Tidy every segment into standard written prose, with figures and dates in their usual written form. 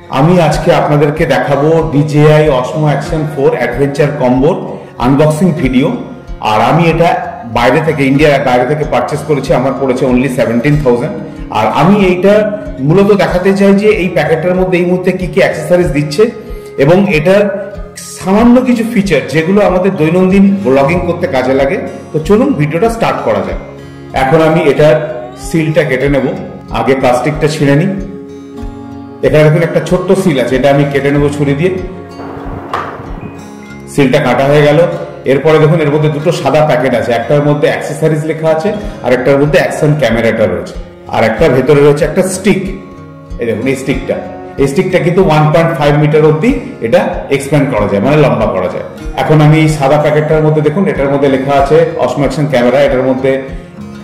আমি আজকে আপনাদেরকে দেখাবো DJI Osmo Action 4 অ্যাডভেঞ্চার কম্বোর আনবক্সিং ভিডিও। আর আমি এটা বাইরে থেকে, ইন্ডিয়ার বাইরে থেকে পারচেস করেছি, আমার পড়েছে অনলি 17,000। আর আমি এইটা মূলত দেখাতে চাই যে এই প্যাকেটটার মধ্যে এই মুহূর্তে কি কি অ্যাক্সেসরিজ দিচ্ছে এবং এটার সামান্য কিছু ফিচার যেগুলো আমাদের দৈনন্দিন ব্লগিং করতে কাজে লাগে। তো চলুন ভিডিওটা স্টার্ট করা যাক। এখন আমি এটার সিলটা কেটে নেব। আগে প্লাস্টিকটা ছিঁড়ে নিই। এখানে দেখুন একটা ছোট্ট সিল আছে, এটা আমি কেটে নেবো ছুরি দিয়ে। সিলটা কাটা হয়ে গেল। এরপরে দেখুন এর মধ্যে দুটো সাদা প্যাকেট আছে, একটার মধ্যে অ্যাক্সেসরিজ লেখা আছে আর একটার মধ্যে অ্যাকশন ক্যামেরাটা রয়েছে, আর একটা ভেতরে রয়েছে একটা স্টিক। এই দেখুন এই স্টিকটা কিন্তু 1.5 মিটার অব্দি এটা এক্সপ্যান্ড করা যায়, মানে লম্বা করা যায়। এখন আমি এই সাদা প্যাকেটটার মধ্যে দেখুন এটার মধ্যে লেখা আছে অসমো অ্যাকশন ক্যামেরা। এটার মধ্যে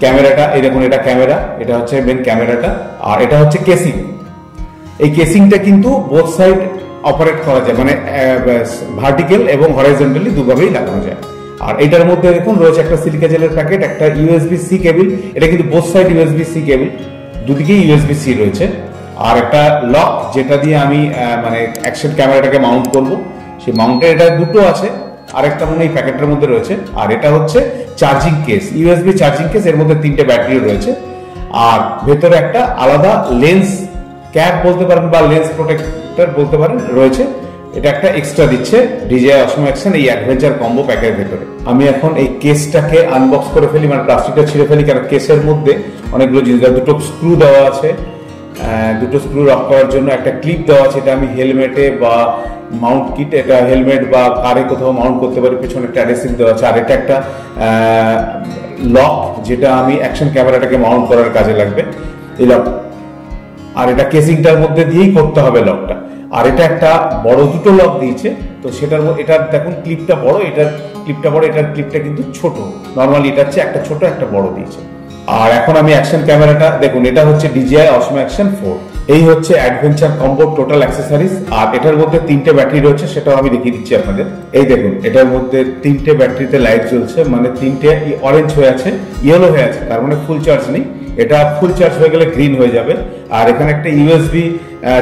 ক্যামেরাটা, এই দেখুন এটা ক্যামেরা, এটা হচ্ছে মেন ক্যামেরাটা, আর এটা হচ্ছে কেসিং। এই কেসিংটা কিন্তু বোথ সাইড অপারেট করা যায়, মানে ভার্টিক্যাল এবং হরাইজন্টালি দুভাবেই লাগানো যায়। আর এটার মধ্যে দেখুন রয়েছে একটা সিলিকা জেলের প্যাকেট, একটা USB-C কেবল। এটা কিন্তু বোথ সাইড USB-C কেবল, দুদিকেই USB-C রয়েছে। আর একটা লক, যেটা দিয়ে আমি মানে অ্যাকশন ক্যামেরাটাকে মাউন্ট করব, সেই মাউন্টে এটা দুটো আছে। আর একটা মনে এই প্যাকেটের মধ্যে রয়েছে। আর এটা হচ্ছে charging case, USB charging case. এর মধ্যে 3টে ব্যাটারি রয়েছে। আর ভেতরে একটা আলাদা লেন্স ক্যাপ বলতে পারেন বা লেন্স প্রোটেক্টর বলতে পারেন রয়েছে। এটা একটা এক্সট্রা দিচ্ছে DJI Osmo Action এই অ্যাডভেঞ্চার কম্বো প্যাকের ভেতরে। আমি এখন এই কেসটাকে আনবক্স করে ফেলি, মানে প্লাস্টিকটা ছিঁড়ে ফেলি, কারণ কেসের মধ্যে অনেকগুলো জিনিস, দুটো স্ক্রু দেওয়া আছে, দুটো স্ক্রু লক করার জন্য একটা ক্লিপ দেওয়া আছে। এটা আমি হেলমেটে বা মাউন্ট কিট, এটা হেলমেট বা কারে কোথাও মাউন্ট করতে পারি। পিছনে একটা অ্যাডহেসিভ দেওয়া আছে। আর এটা একটা লক, যেটা আমি অ্যাকশন ক্যামেরাটাকে মাউন্ট করার কাজে লাগবে, এই লক। আর এটা কেসিংটার মধ্যে দিয়েই করতে হবে লকটা। আর এটা একটা বড় দুটো লক দিয়েছে, তো সেটার এটার দেখুন ক্লিপটা বড়, এটার ক্লিপটা বড়, এটার ক্লিপটা কিন্তু ছোট। নর্মালি এটা হচ্ছে একটা ছোট একটা বড় দিয়েছে। আর এখন আমি অ্যাকশন ক্যামেরাটা দেখুন, এটা হচ্ছে DJI Osmo Action 4। এই হচ্ছে অ্যাডভেঞ্চার কম্বো টোটাল অ্যাক্সেসরিজ। আর এটার মধ্যে 3টে ব্যাটারি রয়েছে, সেটাও আমি দেখিয়ে দিচ্ছি আপনাদের। এই দেখুন এটার মধ্যে 3টে ব্যাটারিতে লাইট জ্বলছে, মানে 3টে অরেঞ্জ হয়ে আছে, ইয়েলো হয়ে আছে, তার মানে ফুল চার্জ নেই। এটা ফুল চার্জ হয়ে গেলে গ্রিন হয়ে যাবে। আর এখানে একটা USB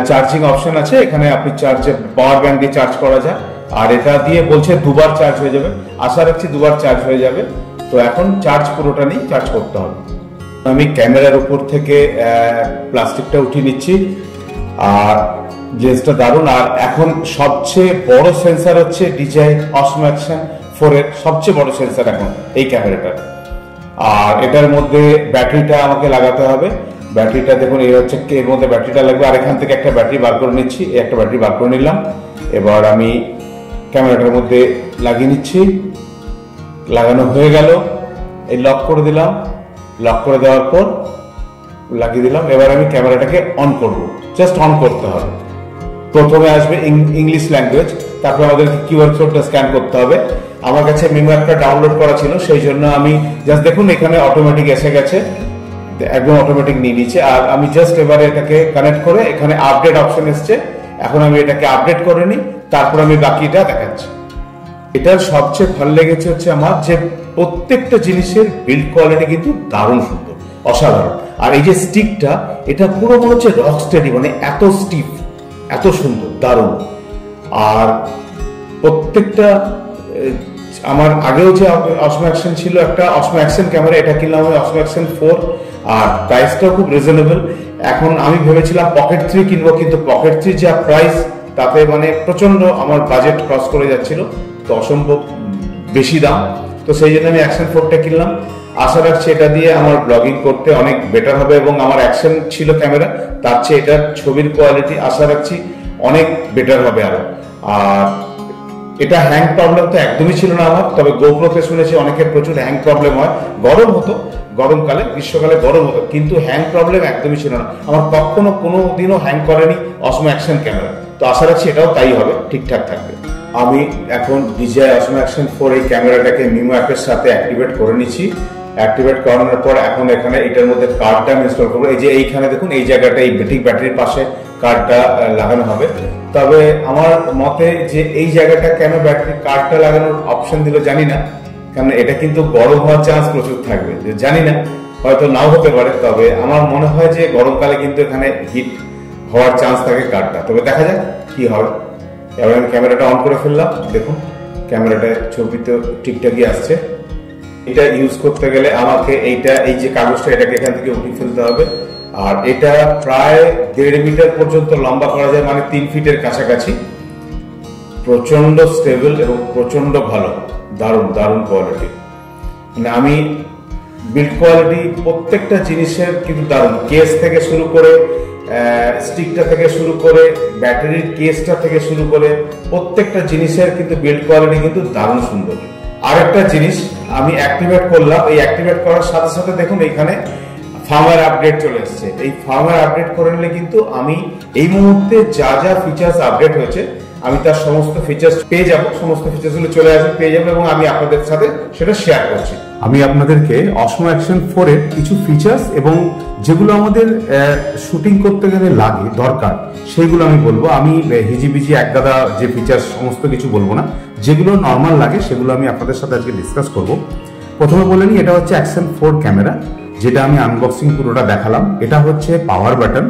চার্জিং অপশন আছে, এখানে আপনি পাওয়ার ব্যাংক দিয়ে চার্জ করা যায়। আর এটা দিয়ে বলছে দুবার চার্জ হয়ে যাবে, আশা রাখছি দুবার চার্জ হয়ে যাবে। তো এখন চার্জ পুরোটা নেই, চার্জ করতে হবে। আমি ক্যামেরার উপর থেকে প্লাস্টিকটা উঠিয়ে নিচ্ছি। আর লেন্সটা দারুণ। আর এখন সবচেয়ে বড় সেন্সার হচ্ছে DJI Osmo Action 4 এর সবচেয়ে বড় সেন্সার এখন এই ক্যামেরাটার। আর এটার মধ্যে ব্যাটারিটা আমাকে লাগাতে হবে। ব্যাটারিটা দেখুন এই হচ্ছে, এর মধ্যে ব্যাটারিটা লাগবে। আর এখান থেকে একটা ব্যাটারি বার করে নিচ্ছি, একটা ব্যাটারি বার করে নিলাম। এবার আমি ক্যামেরাটার মধ্যে লাগিয়ে নিচ্ছি। লাগানো হয়ে গেল। এই লক করে দিলাম। লক করে দেওয়ার পর লাগিয়ে দিলাম। এবার আমি ক্যামেরাটাকে অন করব। জাস্ট অন করতে হবে। প্রথমে আসবে ইংলিশ ল্যাঙ্গুয়েজ, তারপর আমাদেরকে কিউআর কোডটা স্ক্যান করতে হবে। আমার কাছে মেমো অ্যাপটা ডাউনলোড করা ছিল, সেই জন্য আমি জাস্ট দেখুন এখানে অটোমেটিক এসে গেছে, একদম অটোমেটিক নিয়ে নিচ্ছে। আর আমি জাস্ট এবারে এটাকে কানেক্ট করে, এখানে আপডেট অপশন এসছে, এখন আমি এটাকে আপডেট করে নিই, তারপর আমি বাকিটা দেখাচ্ছি। এটার সবচেয়ে ভালো লেগেছে হচ্ছে আমার যে প্রত্যেকটা জিনিসের বিল্ড কোয়ালিটি কিন্তু দারুণ সুন্দর, অসাধারণ। আর এই যে স্টিকটা, এটা পুরো মনে হচ্ছে রক স্টেডি, মানে এত স্টিফ, এত সুন্দর, দারুণ। আর প্রত্যেকটা, আমার আগেও যে Osmo Action ছিল একটা Osmo Action ক্যামেরা, এটা কিনলাম আমি Osmo Action 4। আর প্রাইসটাও খুব রিজনেবল। এখন আমি ভেবেছিলাম Pocket 3 কিনবো, কিন্তু Pocket 3 যা প্রাইস, তাতে মানে প্রচন্ড আমার বাজেট ক্রস করে যাচ্ছিল, তো অসম্ভব বেশি দাম। তো সেই জন্য আমি Action 4টা কিনলাম। আশা রাখছি এটা দিয়ে আমার ব্লগিং করতে অনেক বেটার হবে, এবং আমার অ্যাকশন ছিল ক্যামেরা, তার চেয়ে এটার ছবির কোয়ালিটি আশা রাখছি অনেক বেটার হবে আরো। আর এটা হ্যাং প্রবলেম তো একদমই ছিল না আমার, তবে গোপ্রোতে শুনেছি অনেকের প্রচুর হ্যাং প্রবলেম হয়। গরম হতো, গরমকালে, গ্রীষ্মকালে গরম হতো, কিন্তু হ্যাং প্রবলেম একদমই ছিল না আমার। কখনো কোনো দিনও হ্যাং করেনি Osmo Action ক্যামেরা। তো আশা রাখছি এটাও তাই হবে, ঠিকঠাক থাকবে। আমি এখন DJI Osmo Action 4 এই ক্যামেরাটাকে মেমো অ্যাপের সাথে অ্যাক্টিভেট করে নিচ্ছি। অ্যাক্টিভেট করানোর পর এখন এখানে এটার মধ্যে কার্ডটা ইনস্টল করবো। এই যে এইখানে দেখুন এই জায়গাটা, এই ব্যাটারির পাশে কার্ডটা লাগানো হবে। তবে আমার মতে যে এই জায়গাটা কেন ব্যাটারি কার্ডটা লাগানোর অপশন দিল জানি না, কারণ এটা কিন্তু গরম হওয়ার চান্স প্রচুর থাকবে, জানি না, হয়তো নাও হতে পারে। তবে আমার মনে হয় যে গরমকালে কিন্তু এখানে হিট হওয়ার চান্স থাকে কার্ডটা। তবে দেখা যাক কি হবে। এবার আমি ক্যামেরাটা অন করে ফেললাম, দেখুন ক্যামেরাটা ছবিতে ঠিকঠাকই আসছে। এটা ইউজ করতে গেলে আমাকে এই যে কাগজটা এটাকে এখান থেকে উঠিয়ে ফেলতে হবে। আর এটা প্রায় 1.5 মিটার পর্যন্ত লম্বা করা যায়, মানে 3 ফিটের কাছাকাছি। প্রচন্ড স্টেবল এবং প্রচন্ড ভালো, দারুণ দারুণ কোয়ালিটি। মানে আমি বিল্ড কোয়ালিটি প্রত্যেকটা জিনিসের কিন্তু দারুণ, কেস থেকে শুরু করে স্টিকটা থেকে শুরু করে ব্যাটারির কেসটা থেকে শুরু করে প্রত্যেকটা জিনিসের কিন্তু বিল্ড কোয়ালিটি কিন্তু দারুণ সুন্দর। আরেকটা জিনিস আমি অ্যাক্টিভেট করলাম, এই অ্যাক্টিভেট করার সাথে সাথে দেখুন এইখানে ফার্মওয়্যার আপডেট চলে এসেছে। এই ফার্মওয়্যার আপডেট করে নিলে কিন্তু আমি এই মুহূর্তে যা যা ফিচার্স আপডেট হয়েছে আমি তার সমস্ত ফিচার্স পেয়ে যাব, সমস্ত ফিচার্স গুলো চলে আসবে পেয়ে যাবো, এবং আমি আপনাদের সাথে সেটা শেয়ার করছি। আমি আপনাদেরকে অসমো অ্যাকশন 4 এর কিছু ফিচার্স এবং যেগুলো আমাদের শুটিং করতে গেলে লাগে দরকার সেইগুলো আমি বলবো। আমি হিজিবিজি একগাদা যে ফিচার্স সমস্ত কিছু বলবো না, যেগুলো নর্মাল লাগে সেগুলো আমি আপনাদের সাথে আজকে ডিসকাস করব। প্রথমে বলে নিই, এটা হচ্ছে অ্যাকশন 4 ক্যামেরা, যেটা আমি আনবক্সিং পুরোটা দেখালাম। এটা হচ্ছে পাওয়ার বাটন।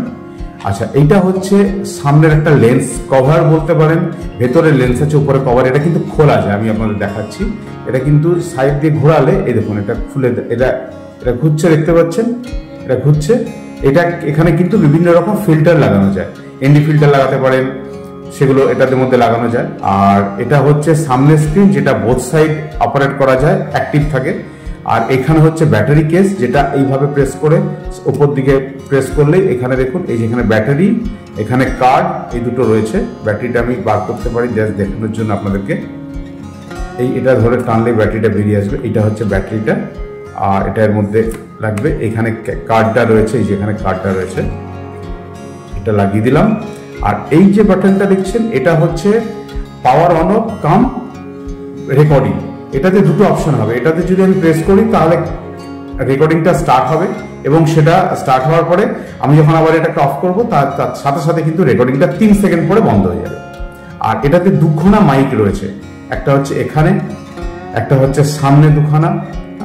আচ্ছা, এইটা হচ্ছে সামনের একটা লেন্স কভার বলতে পারেন, ভেতরে লেন্স আছে, উপরে কভার। এটা কিন্তু খোলা যায়, আমি আপনাদের দেখাচ্ছি। এটা কিন্তু সাইড দিয়ে ঘোরালে এই দেখুন এটা খুলে, এটা ঘুরছে, দেখতে পাচ্ছেন এটা ঘুরছে। এটা এখানে কিন্তু বিভিন্ন রকম ফিল্টার লাগানো যায়, এনডি ফিল্টার লাগাতে পারেন, সেগুলো এটার মধ্যে লাগানো যায়। আর এটা হচ্ছে সামনের স্ক্রিন, যেটা বোথ সাইড অপারেট করা যায়, অ্যাক্টিভ থাকে। আর এখানে হচ্ছে ব্যাটারি কেস, যেটা এইভাবে প্রেস করে উপর দিকে প্রেস করলেই এখানে দেখুন এই যেখানে ব্যাটারি, এখানে কার্ড, এই দুটো রয়েছে। ব্যাটারিটা আমি বার করতে পারি জাস্ট দেখানোর জন্য আপনাদেরকে। এটা ধরে টানলে ব্যাটারিটা বেরিয়ে আসবে। এটা হচ্ছে ব্যাটারিটা, আর এটার মধ্যে লাগবে। এখানে কার্ডটা রয়েছে, এই যেখানে কার্ডটা রয়েছে এটা লাগিয়ে দিলাম। আর এই যে বাটনটা দেখছেন এটা হচ্ছে power on off cum recording. এটাতে দুটো অপশন হবে। এটাতে যদি আমি প্রেস করি তাহলে রেকর্ডিংটা স্টার্ট হবে, এবং সেটা স্টার্ট হওয়ার পরে আমি যখন আবার এটাকে অফ করবো তার সাথে সাথে কিন্তু রেকর্ডিংটা 3 সেকেন্ড পরে বন্ধ হয়ে যাবে। আর এটাতে দুখানা মাইক রয়েছে, একটা হচ্ছে এখানে, একটা হচ্ছে সামনে দুখানা,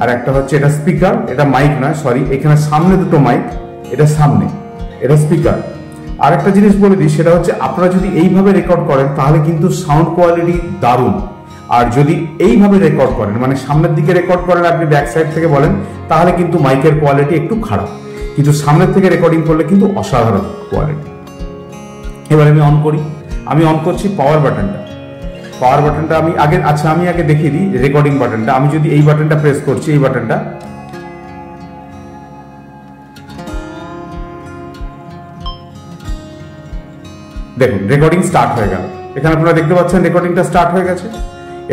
আর একটা হচ্ছে এটা স্পিকার। এটা মাইক নয়, সরি, এখানে সামনে দুটো মাইক, এটা সামনে, এটা স্পিকার। আর একটা জিনিস বলে দিই, সেটা হচ্ছে আপনারা যদি এইভাবে রেকর্ড করেন তাহলে কিন্তু সাউন্ড কোয়ালিটি দারুণ। আর যদি এইভাবে রেকর্ড করেন, মানে সামনের দিকে রেকর্ড করেন, আপনি ব্যাক সাইড থেকে বলেন, তাহলে কিন্তু মাইকের কোয়ালিটি একটু খারাপ। কিন্তু সামনের থেকে রেকর্ডিং করলে কিন্তু অসাধারণ কোয়ালিটি। এবার আমি অন করি, আমি অন করছি পাওয়ার বাটনটা। পাওয়ার বাটনটা আমি আগে দেখিয়ে দিই রেকর্ডিং বাটনটা। আমি যদি এই বাটনটা প্রেস করছি, এই বাটনটা, দেখুন রেকর্ডিং স্টার্ট হয়ে গেল। এখানে আপনারা দেখতে পাচ্ছেন রেকর্ডিংটা স্টার্ট হয়ে গেছে।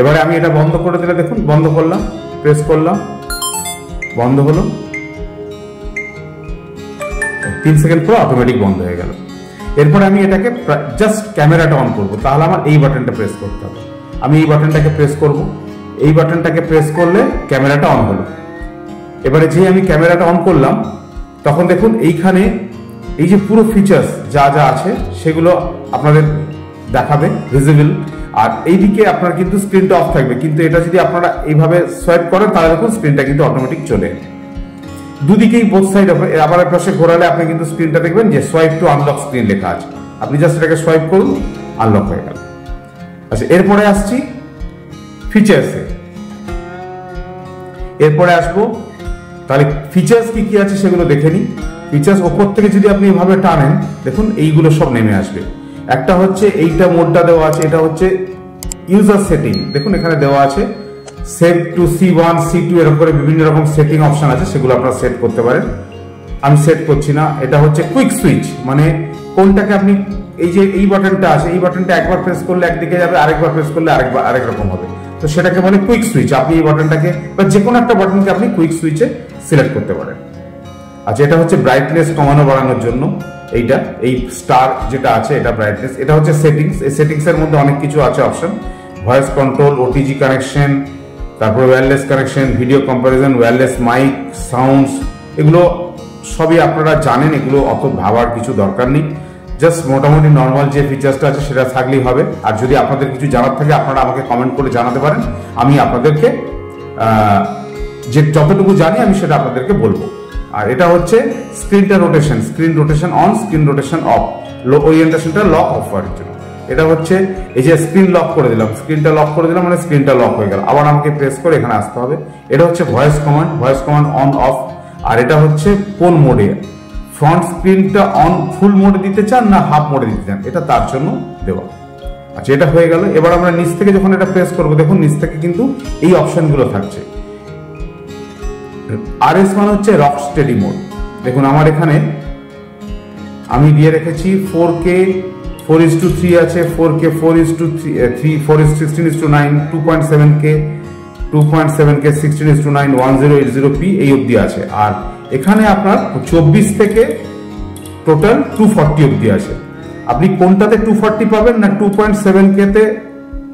এবারে আমি এটা বন্ধ করে দিলে দেখুন, বন্ধ করলাম, প্রেস করলাম, বন্ধ হলো, 3 সেকেন্ড পর অটোমেটিক বন্ধ হয়ে গেল। এরপরে আমি এটাকে জাস্ট ক্যামেরাটা অন করব, তাহলে আমার এই বাটনটা প্রেস করতে হবে। আমি এই বাটনটাকে প্রেস করব, এই বাটনটাকে প্রেস করলে ক্যামেরাটা অন হলো। এবারে যে আমি ক্যামেরাটা অন করলাম তখন দেখুন এইখানে এই যে পুরো ফিচার্স যা যা আছে সেগুলো আপনাদের দেখাবে ভিজিবল। আর এইদিকে আপনার কিন্তু স্ক্রিনটা অফ থাকবে, কিন্তু এটা যদি আপনারা এইভাবে সোয়াইপ করেন তাহলে দেখুন স্ক্রিনটা কিন্তু অটোমেটিক চলে যাবে। দুদিকেই বোথ সাইড আবার পাশে ঘোরালে আপনি কিন্তু স্ক্রিনটা দেখবেন যে সোয়াইপ টু আনলক স্ক্রিন লেখা আছে। আপনি জাস্ট এটাকে সোয়াইপ করুন, আনলক হয়ে গেল। আচ্ছা, এরপরে আসছি ফিচার্সে। এরপরে আসবো, তাহলে ফিচার্স কি কি আছে সেগুলো দেখে নিই। ফিচার্স ওপর থেকে যদি আপনি এভাবে টানেন দেখুন এইগুলো সব নেমে আসবে। একটা হচ্ছে এইটা মোডটা দেওয়া আছে, এটা হচ্ছে ইউজার সেটিং। দেখুন এখানে দেওয়া আছে সেট টু C1 C2 এরকম করে বিভিন্ন রকম সেটিং অপশন আছে, সেগুলো আপনারা সেট করতে পারেন। আমি সেট করছি না। এটা হচ্ছে কুইক সুইচ, মানে কোনটাকে আপনি এই যে এই বাটনটা আছে, এই বাটনটা একবার প্রেস করলে একদিকে যাবে, আরেকবার প্রেস করলে আরেক রকম হবে। তো সেটাকে বলে কুইক সুইচ। আপনি এই বাটনটাকে বা যে কোনো একটা বাটনকে আপনি কুইক সুইচে সিলেক্ট করতে পারেন। আচ্ছা, এটা হচ্ছে ব্রাইটনেস কমানো বাড়ানোর জন্য। এইটা এই স্টার যেটা আছে এটা ব্রাইটনেস। এটা হচ্ছে সেটিংস। এই সেটিংস এর মধ্যে অনেক কিছু আছে option, voice control, OTG connection, তারপর wireless connection, video comparison, wireless mic, sounds, এগুলো সবই আপনারা জানেন, এগুলো অত ভাবার কিছু দরকার নেই। জাস্ট মোটামুটি নর্মাল যে ফিচার্সটা আছে সেটা থাকলেই হবে। আর যদি আপনাদের কিছু জানার থাকে আপনারা আমাকে কমেন্ট করে জানাতে পারেন, আমি আপনাদেরকে যে যতটুকু জানি আমি সেটা আপনাদেরকে বলবো। আর এটা হচ্ছে স্ক্রিনটা rotation, screen rotation on, screen rotation off, ওরিয়েন্টেশনটা লক অফ করার জন্য। এটা হচ্ছে এই যে স্ক্রিন লক করে দিলাম, স্ক্রিনটা লক করে দিলাম মানে স্ক্রিনটা লক হয়ে গেল, আবার আমাকে প্রেস করে এখানে আসতে হবে। এটা হচ্ছে ভয়েস কমান্ড অন অফ। আর এটা হচ্ছে কোন মোডে, ফ্রন্ট স্ক্রিনটা অন ফুল মোডে দিতে চান না হাফ মোডে দিতে চান, এটা তার জন্য দেওয়া। আচ্ছা, এটা হয়ে গেল। এবার আমরা নিচ থেকে যখন এটা প্রেস করবো, দেখুন নিচ থেকে কিন্তু এই অপশনগুলো থাকছে। RS মানে হচ্ছে রক স্টেডি মোড। দেখুন আমার এখানে আমি দিয়ে রেখেছি 4K 4:3 আছে, 4K 4:3, 4:16:9, 2.7K 16:9, 1080p এই অবধি আছে। আর এখানে আপনার 24 থেকে টোটাল 240 অবধি আছে। আপনি কোনটাতে 240 পাবেন না 2.7K তে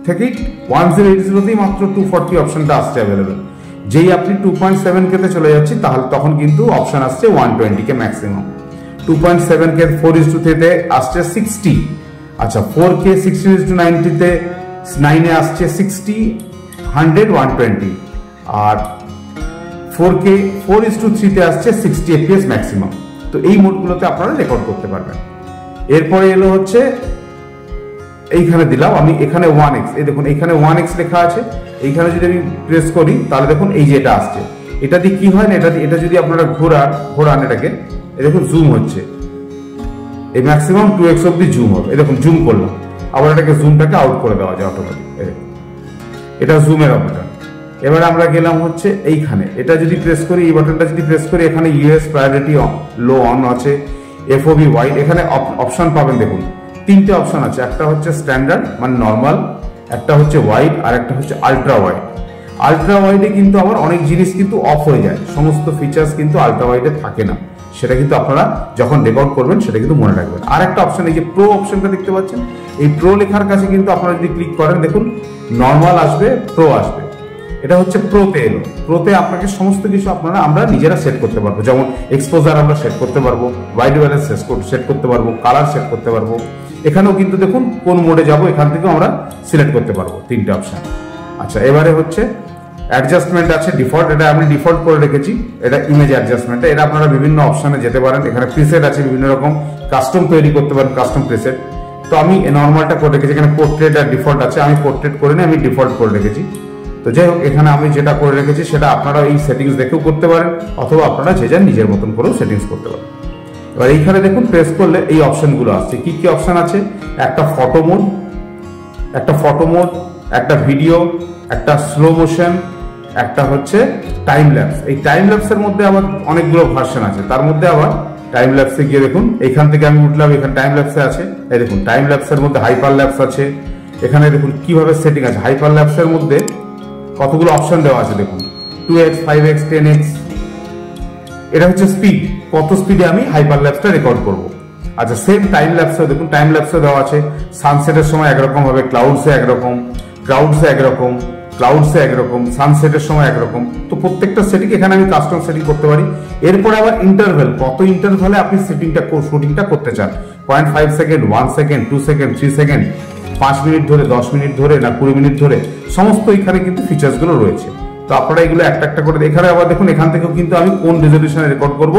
থেকেই 1080তেই মাত্র 240 অপশনটা আসছে অ্যাভেলেবেল। যেই আপনি 2.7K তে চলে যাচ্ছি তাহলে তখন কিন্তু অপশন আসছে 120K ম্যাক্সিমাম। 2.7K 4:3 তে আসছে 60। আচ্ছা, 4K 16:90 তে 9 এ আসছে 60, 100, 120। আর 4K 4:3 তে আসছে 60 fps ম্যাক্সিমাম। তো এই মোডগুলোতে আপনারা রেকর্ড করতে পারবেন। এরপরে এলো হচ্ছে এইখানে দিলাম আমি, এখানে 1x, এই দেখুন এখানে 1x লেখা আছে। এইখানে যদি আমি প্রেস করি তাহলে দেখুন এই যে এটা আসছে। এটা দিয়ে কি হয় না, এটা যদি আপনারা ঘোরান এটাকে, এই দেখুন জুম হচ্ছে, এই ম্যাক্সিমাম 2x অব্দি জুম হবে। এই দেখুন জুম করলাম, আবার এটাকে জুমটাকে আউট করে দেওয়া যায় অটোমেটিক। এটা জুমের অপশন। এবার আমরা গেলাম হচ্ছে এইখানে, এটা যদি প্রেস করি, এই বাটনটা যদি প্রেস করি, এখানে ইউএস প্রায়োরিটি লো অন আছে, FOV ওয়াইড, এখানে অপশন পাবেন। দেখুন 3টে অপশন আছে, একটা হচ্ছে স্ট্যান্ডার্ড মানে নর্মাল, একটা হচ্ছে ওয়াইড, আর একটা হচ্ছে আলট্রা ওয়াইড। আলট্রা ওয়াইডে কিন্তু আবার অনেক জিনিস কিন্তু অফ হয়ে যায়, সমস্ত ফিচার্স কিন্তু আলট্রা ওয়াইডে থাকে না। সেটা কিন্তু আপনারা যখন রেকর্ড করবেন সেটা কিন্তু মনে রাখবেন। আর একটা অপশন, এই যে প্রো অপশনটা দেখতে পাচ্ছেন, এই প্রো লেখার কাছে কিন্তু আপনারা যদি ক্লিক করেন দেখুন নর্মাল আসবে, প্রো আসবে। এটা হচ্ছে প্রোতে এলো। প্রোতে আপনাকে সমস্ত কিছু আমরা নিজেরা সেট করতে পারবো, যেমন এক্সপোজার আমরা সেট করতে পারবো, হোয়াইট ব্যালেন্স সেট করতে পারবো, কালার সেট করতে পারবো। এখানেও কিন্তু দেখুন কোন মোডে যাব এখান থেকেও আমরা সিলেক্ট করতে পারবো, 3টে অপশন। আচ্ছা, এবারে হচ্ছে অ্যাডজাস্টমেন্ট আছে ডিফল্ট, এটা আমি ডিফল্ট করে রেখেছি। এটা ইমেজ অ্যাডজাস্টমেন্ট, এটা আপনারা বিভিন্ন অপশনে যেতে পারেন। এখানে প্রিসেট আছে, বিভিন্ন রকম কাস্টম তৈরি করতে পারেন, কাস্টম প্রিসেট। তো আমি নর্মালটা করে রেখেছি, এখানে পোর্ট্রেট আর ডিফল্ট আছে, আমি পোর্ট্রেট করে নিয়ে আমি ডিফল্ট করে রেখেছি। তো যাই হোক, এখানে আমি যেটা করে রেখেছি সেটা আপনারা এই সেটিংস দেখেও করতে পারেন, অথবা আপনারা যে যার নিজের মতন করেও সেটিংস করতে পারেন। এবার এইখানে দেখুন প্রেস করলে এই অপশনগুলো আসছে। কি কি অপশন আছে? একটা ফটো মোড, একটা ভিডিও, একটা স্লো মোশন, একটা হচ্ছে টাইম ল্যাপস। এই টাইম ল্যাপসের মধ্যে আবার অনেকগুলো ভার্সন আছে। তার মধ্যে আবার টাইম ল্যাপসে গিয়ে দেখুন, এখান থেকে আমি উঠলাম, এখানে টাইম ল্যাপসে আছে। এই দেখুন টাইম ল্যাপসের মধ্যে হাইপার ল্যাপস আছে। এখানে দেখুন কিভাবে সেটিং আছে। হাইপার ল্যাপসের মধ্যে কতগুলো অপশন দেওয়া আছে দেখুন, 2x, 5x, 10x। এটা হচ্ছে স্পিড, কত স্পিডে আমি হাইপার ল্যাপসটা রেকর্ড করব। আচ্ছা, সেম টাইম ল্যাপসে দেখুন, টাইম ল্যাপসে দেওয়া আছে সানসেটের সময় একরকম হবে, ক্লাউডসে একরকম, ক্লাউডসে একরকম, সানসেটের সময় একরকম। তো প্রত্যেকটা সেটিং এখানে আমি কাস্টম সেটিং করতে পারি। এরপরে আবার ইন্টারভেল, কত ইন্টারভেলে আপনি শুটিংটা করতে চান, 0.5 second, 1 second, 2 second, 3 second, 5 minute ধরে, 10 মিনিট ধরে, না 20 মিনিট ধরে, সমস্ত এখানে কিন্তু ফিচার্সগুলো রয়েছে। তো আপনারা এগুলো একটা একটা করে, এখানে আবার দেখুন এখান থেকেও কিন্তু আমি কোন রেজলিউশনে রেকর্ড করব।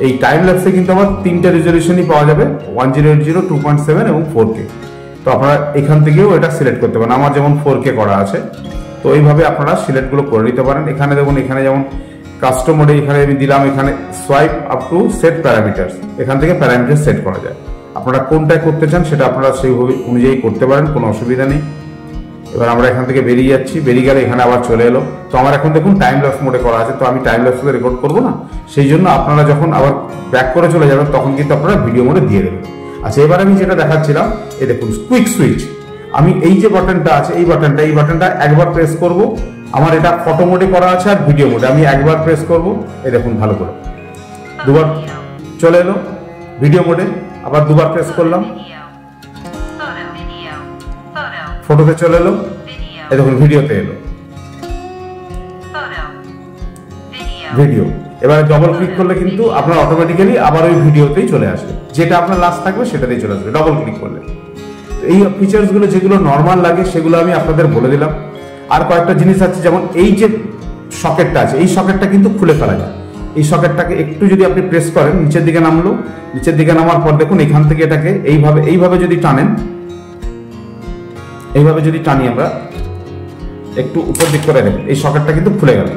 এই টাইম ল্যাপসে কিন্তু আমার 3টে রেজলিউশনই পাওয়া যাবে, 1080, 2.7 এবং 4K। তো আপনারা এখান থেকেও এটা সিলেক্ট করতে পারেন। আমার যেমন 4K করা আছে, তো এইভাবে আপনারা সিলেক্টগুলো করে নিতে পারেন। এখানে দেখুন, এখানে যেমন কাস্টম মোডে এখানে আমি দিলাম, এখানে swipe up to set parameters, এখান থেকে প্যারামিটার সেট করা যায়। আপনারা কোনটায় করতে চান সেটা আপনারা সেইভাবে অনুযায়ী করতে পারেন, কোনো অসুবিধা নেই। এবার আমরা এখান থেকে বেরিয়ে যাচ্ছি, বেরিয়ে গেলে এখানে আবার চলে এলো। তো আমার এখন দেখুন টাইম ল্যাপস মোডে করা আছে, তো আমি টাইম ল্যাপসে রেকর্ড করবো না, সেই জন্য আপনারা যখন আবার ব্যাক করে চলে যাবেন তখন কিন্তু আপনারা ভিডিও মোডে দিয়ে দেবেন। আচ্ছা, এবার আমি যেটা দেখাচ্ছিলাম, এই দেখুন কুইক সুইচ। আমি এই যে বাটনটা আছে, এই বাটনটা একবার প্রেস করব। আমার এটা ফটো মোডে করা আছে আর ভিডিও মোডে, আমি একবার প্রেস করব, এই দেখুন ভালো করে, দুবার চলে এলো ভিডিও মোডে, আবার দুবার প্রেস করলাম, ফটোতে চলে এলো, এই দেখুন ভিডিওতে এলো, ভিডিও। এবারে ডবল ক্লিক করলে কিন্তু আপনার অটোমেটিক্যালি আবার ওই ভিডিওতেই চলে আসবে, যেটা আপনার লাস্ট থাকবে সেটাতেই চলে আসবে ডবল ক্লিক করলে। এই ফিচার্সগুলো যেগুলো নর্মাল লাগে সেগুলো আমি আপনাদের বলে দিলাম। আর কয়েকটা জিনিস আছে, যেমন এই যে সকেটটা আছে, এই সকেটটা কিন্তু খুলে ফেলা যায়। এই সকেটটাকে একটু যদি আপনি প্রেস করেন, নিচের দিকে নামলো, নিচের দিকে নামার পর দেখুন এখান থেকে এটাকে এইভাবে যদি টানেন, এইভাবে যদি টানি আমরা একটু উপর দিক করে দেখুন, এই সকেটটা কিন্তু খুলে গেল,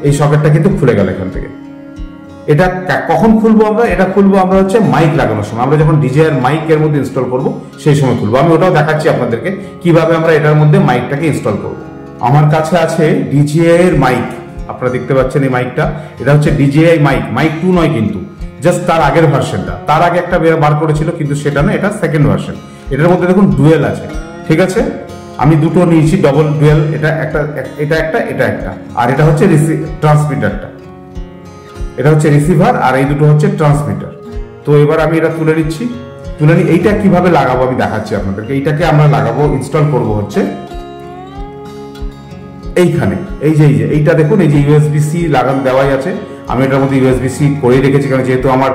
এই সকেটটা কিন্তু খুলে গেল এখান থেকে। এটা কখন খুলবো আমরা? এটা খুলবো আমরা হচ্ছে মাইক লাগানোর সময়, আমরা যখন ডিজেআর মাইক এর মধ্যে ইনস্টল করব সেই সময় খুলবো। আমি ওটাও দেখাচ্ছি আপনাদেরকে কিভাবে আমরা এটার মধ্যে মাইকটাকে ইনস্টল করব। আমার কাছে আছে ডিজেআই এর মাইক, আপনারা দেখতে পাচ্ছেন এই মাইকটা, এটা হচ্ছে ডিজেআই মাইক 2 নয় কিন্তু, জাস্ট তার আগের ভার্সনটা। তার আগে একটা বার করেছিল কিন্তু সেটা না, এটা সেকেন্ড ভার্সন। এটার মধ্যে দেখুন ডুয়েল আছে, ঠিক আছে, আমি দুটো নিয়েছি, ডবল ডুয়েল, এটা একটা, এটা একটা, আর এটা হচ্ছে ট্রান্সমিটারটা, এটা হচ্ছে রিসিভার আর এই দুটো হচ্ছে ট্রান্সমিটার। তো এবার আমি এটা তুলে নিচ্ছি, এইটা কিভাবে লাগাবো আমি দেখাচ্ছি আপনাদেরকে। এইটাকে আমরা লাগাবো, ইনস্টল করব হচ্ছে এইখানে, এইটা দেখুন, এই যে ইউএসবি-সি লাগানো দেওয়াই আছে। আমি এটার মধ্যে ইউএসবি-সি করে রেখেছি, কারণ যেহেতু আমার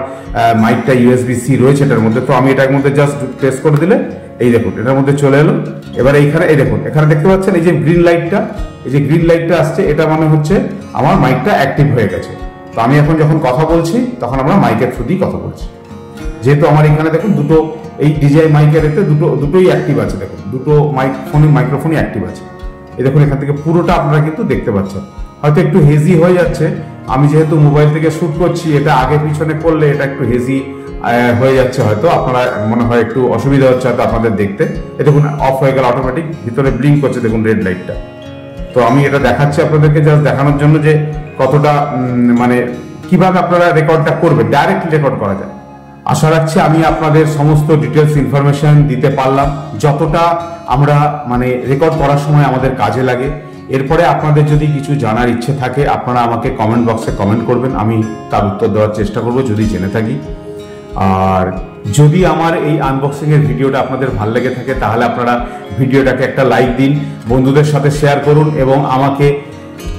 মাইকটা ইউএসবি-সি রয়েছে এটার মধ্যে, তো আমি এটার মধ্যে জাস্ট প্রেস করে দিলে এই দেখুন এটার মধ্যে চলে এলো। এবার এইখানে এই দেখুন, এখানে দেখতে পাচ্ছেন এই যে গ্রিন লাইটটা, এই যে গ্রিন লাইটটা আসছে, এটা মানে হচ্ছে আমার মাইকটা অ্যাক্টিভ হয়ে গেছে। তো আমি এখন যখন কথা বলছি তখন আমরা মাইকের থ্রু দিয়ে কথা বলছি, যেহেতু আমার এখানে দেখুন দুটো, এই ডিজেআই মাইকের এতে দুটোই অ্যাক্টিভ আছে, দেখুন দুটো মাইক্রোফোনই অ্যাক্টিভ আছে। এই দেখুন এখান থেকে পুরোটা আপনারা কিন্তু দেখতে পাচ্ছেন। হয়তো একটু হেজি হয়ে যাচ্ছে, আমি যেহেতু মোবাইল থেকে শুট করছি, এটা আগে পিছনে করলে এটা একটু হেজি হয়ে যাচ্ছে, হয়তো আপনারা মনে হয় একটু অসুবিধা হচ্ছে হয়তো আপনাদের দেখতে। এই দেখুন অফ হয়ে গেল অটোমেটিক, ভিতরে ব্লিঙ্ক করছে দেখুন রেড লাইটটা। তো আমি এটা দেখাচ্ছি আপনাদেরকে জাস্ট দেখানোর জন্য যে কতটা মানে কিভাবে আপনারা রেকর্ডটা করবেন, ডাইরেক্ট রেকর্ড করা যায়। আশা রাখছি আমি আপনাদের সমস্ত ডিটেলস ইনফরমেশন দিতে পারলাম, যতটা আমরা মানে রেকর্ড করার সময় আমাদের কাজে লাগে। এরপরে আপনাদের যদি কিছু জানার ইচ্ছে থাকে আপনারা আমাকে কমেন্ট বক্সে কমেন্ট করবেন, আমি তার উত্তর দেওয়ার চেষ্টা করব যদি জেনে থাকি। আর যদি আমার এই আনবক্সিং এর ভিডিওটা আপনাদের ভালো লেগে থাকে তাহলে আপনারা ভিডিওটাকে একটা লাইক দিন, বন্ধুদের সাথে শেয়ার করুন এবং আমাকে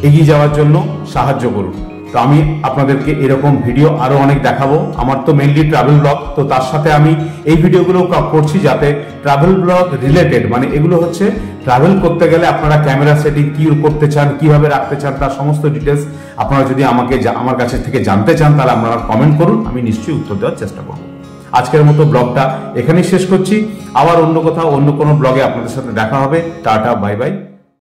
এগিয়ে যাওয়ার জন্য সাহায্য করুন। তো আমি আপনাদেরকে এরকম ভিডিও আরো অনেক দেখাবো। আমার তো মেইনলি ট্রাভেল ব্লগ, তো তার সাথে আমি এই ভিডিওগুলো করছি যাতে ট্রাভেল ব্লগ রিলেটেড, মানে এগুলো হচ্ছে ট্রাভেল করতে গেলে আপনারা ক্যামেরা সেটিং কি করতে চান, কিভাবে রাখতে চান, তার সমস্ত ডিটেলস আপনারা যদি আমার কাছে থেকে জানতে চান তাহলে আপনারা কমেন্ট করুন, আমি নিশ্চয়ই উত্তর দেওয়ার চেষ্টা করব। আজকের মতো ব্লগটা এখানেই শেষ করছি, আবার অন্য কোথাও অন্য কোনো ব্লগে আপনাদের সাথে দেখা হবে। Tata, bye bye.